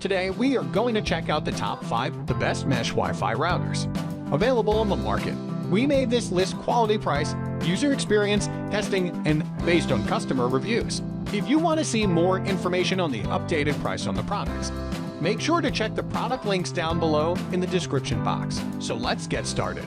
Today, we are going to check out the top 5 the best mesh Wi-Fi routers available on the market. We made this list quality price, user experience, testing, and based on customer reviews. If you want to see more information on the updated price on the products, make sure to check the product links down below in the description box. So let's get started.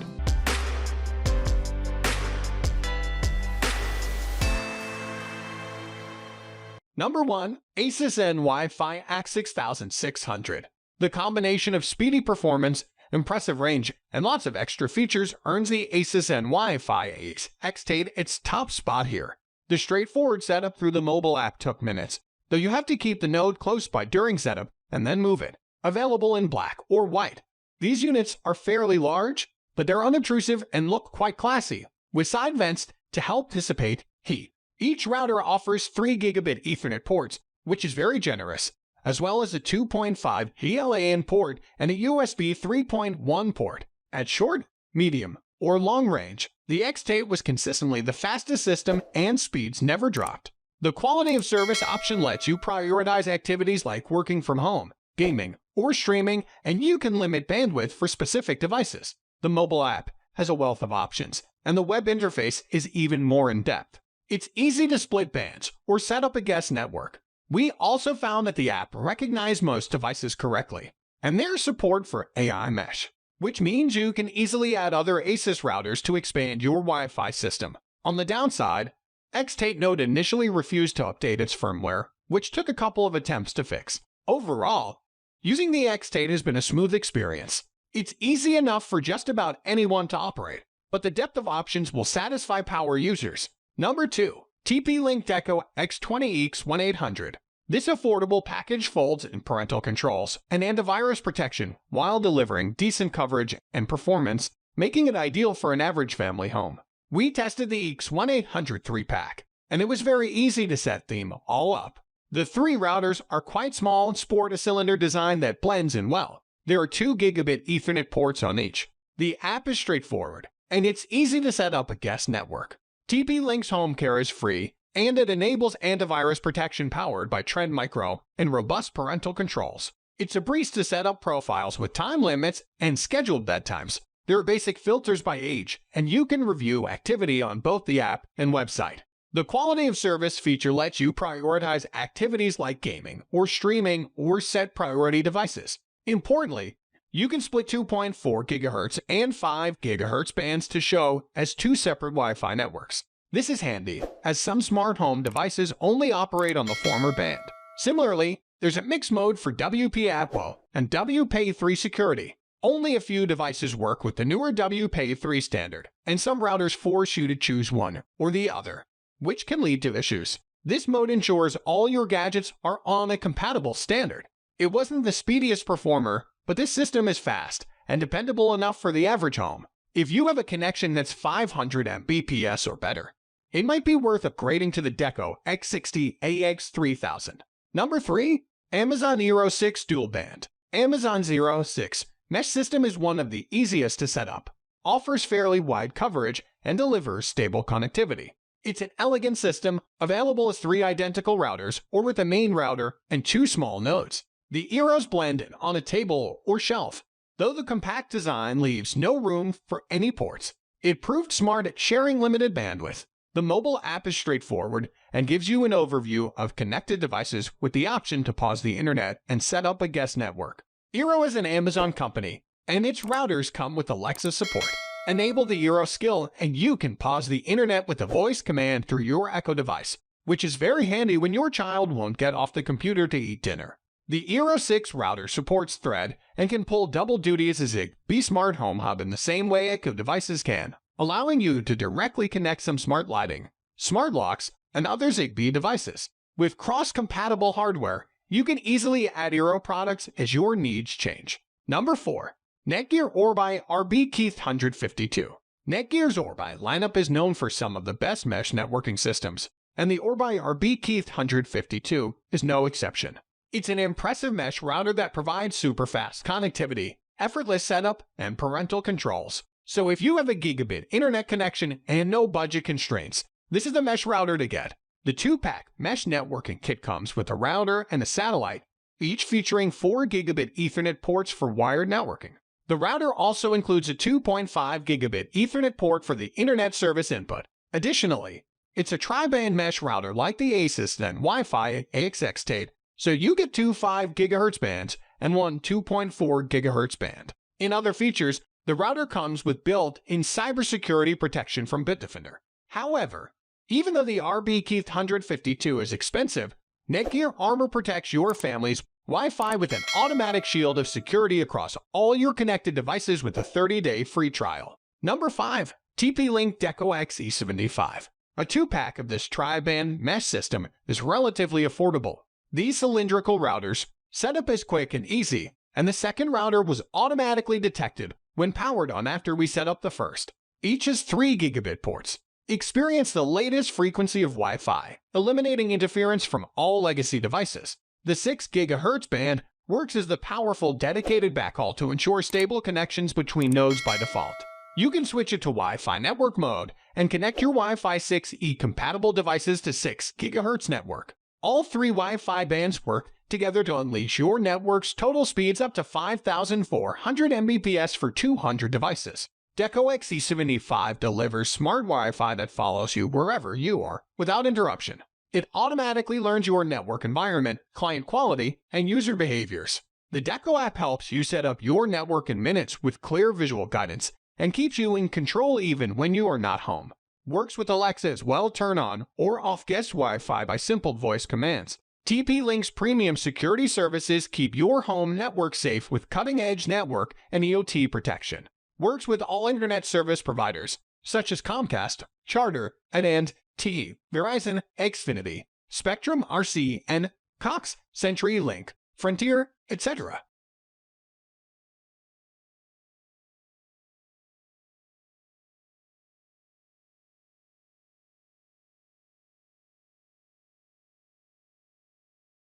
Number 1. Asus NY5X6000. The combination of speedy performance, impressive range, and lots of extra features earns the Asus NY5X Xtape its top spot here. The straightforward setup through the mobile app took minutes, though you have to keep the node close by during setup and then move it. Available in black or white. These units are fairly large, but they're unobtrusive and look quite classy, with side vents to help dissipate heat. Each router offers 3 gigabit Ethernet ports, which is very generous, as well as a 2.5 ELAN port and a USB 3.1 port. At short, medium, or long range, the Xtape was consistently the fastest system and speeds never dropped. The quality of service option lets you prioritize activities like working from home, gaming, or streaming, and you can limit bandwidth for specific devices. The mobile app has a wealth of options, and the web interface is even more in-depth. It's easy to split bands or set up a guest network. We also found that the app recognized most devices correctly, and there's support for AI mesh, which means you can easily add other Asus routers to expand your Wi-Fi system. On the downside, Xtape Node initially refused to update its firmware, which took a couple of attempts to fix. Overall, using the Xtape has been a smooth experience. It's easy enough for just about anyone to operate, but the depth of options will satisfy power users. Number 2. TP-LINK DecoXE75. This affordable package folds in parental controls and antivirus protection while delivering decent coverage and performance, making it ideal for an average family home. We tested the X1800 3-pack, and it was very easy to set them all up. The 3 routers are quite small and sport a cylinder design that blends in well. There are 2 gigabit Ethernet ports on each. The app is straightforward, and it's easy to set up a guest network. TP-Link's home care is free, and it enables antivirus protection powered by Trend Micro and robust parental controls. It's a breeze to set up profiles with time limits and scheduled bedtimes. There are basic filters by age, and you can review activity on both the app and website. The quality of service feature lets you prioritize activities like gaming or streaming or set priority devices. Importantly, you can split 2.4 GHz and 5 GHz bands to show as 2 separate Wi-Fi networks. This is handy, as some smart home devices only operate on the former band. Similarly, there's a mixed mode for WP-APO and WPA3 security. Only a few devices work with the newer WPA3 standard, and some routers force you to choose one or the other, which can lead to issues. This mode ensures all your gadgets are on a compatible standard. It wasn't the speediest performer, but this system is fast and dependable enough for the average home. If you have a connection that's 500 Mbps or better, it might be worth upgrading to the Deco X60AX3000. Number 3. Amazon Eero 6 Dual Band. Amazon Eero 6 Mesh System is one of the easiest to set up, offers fairly wide coverage, and delivers stable connectivity. It's an elegant system, available as 3 identical routers or with a main router and 2 small nodes. The Eeros blend in on a table or shelf, though the compact design leaves no room for any ports. It proved smart at sharing limited bandwidth. The mobile app is straightforward and gives you an overview of connected devices with the option to pause the internet and set up a guest network. Eero is an Amazon company, and its routers come with Alexa support. Enable the Eero skill and you can pause the internet with a voice command through your Echo device, which is very handy when your child won't get off the computer to eat dinner. The Eero 6 router supports Thread and can pull double duty as a Zigbee smart home hub in the same way Echo devices can, allowing you to directly connect some smart lighting, smart locks, and other Zigbee devices. With cross-compatible hardware, you can easily add Eero products as your needs change. Number 4. NETGEAR ORBkeith 152. NETGEAR's Orbi lineup is known for some of the best mesh networking systems, and the Orbi ORBkeith 152 is no exception. It's an impressive mesh router that provides super fast connectivity, effortless setup, and parental controls. So if you have a gigabit internet connection and no budget constraints, this is the mesh router to get. The 2-pack mesh networking kit comes with a router and a satellite, each featuring 4 gigabit Ethernet ports for wired networking. The router also includes a 2.5 gigabit Ethernet port for the Internet service input. Additionally, it's a tri-band mesh router like the Asus NY5X6000 Xtape, so you get 2 5 GHz bands and one 2.4 GHz band. In other features, the router comes with built-in cybersecurity protection from Bitdefender. However, even though the ORBkeith 152 is expensive, NETGEAR Armor protects your family's Wi-Fi with an automatic shield of security across all your connected devices with a 30-day free trial. Number 5. TP-LINK DecoXE75. A 2-pack of this tri-band mesh system is relatively affordable. These cylindrical routers setup is quick and easy, and the second router was automatically detected when powered on after we set up the first. Each has 3 gigabit ports. Experience the latest frequency of Wi-Fi, eliminating interference from all legacy devices. The 6 GHz band works as the powerful dedicated backhaul to ensure stable connections between nodes by default. You can switch it to Wi-Fi network mode and connect your Wi-Fi 6E compatible devices to 6 GHz network. All 3 Wi-Fi bands work together to unleash your network's total speeds up to 5,400 Mbps for 200 devices. DecoXE75 delivers smart Wi-Fi that follows you wherever you are without interruption. It automatically learns your network environment, client quality, and user behaviors. The Deco app helps you set up your network in minutes with clear visual guidance and keeps you in control even when you are not home. Works with Alexa as well. Turn on or off guest Wi-Fi by simple voice commands. TP-Link's premium security services keep your home network safe with cutting-edge network and EOT protection. Works with all internet service providers, such as Comcast, Charter, AT&T, Verizon, Xfinity, Spectrum RC, and Cox, CenturyLink, Frontier, etc.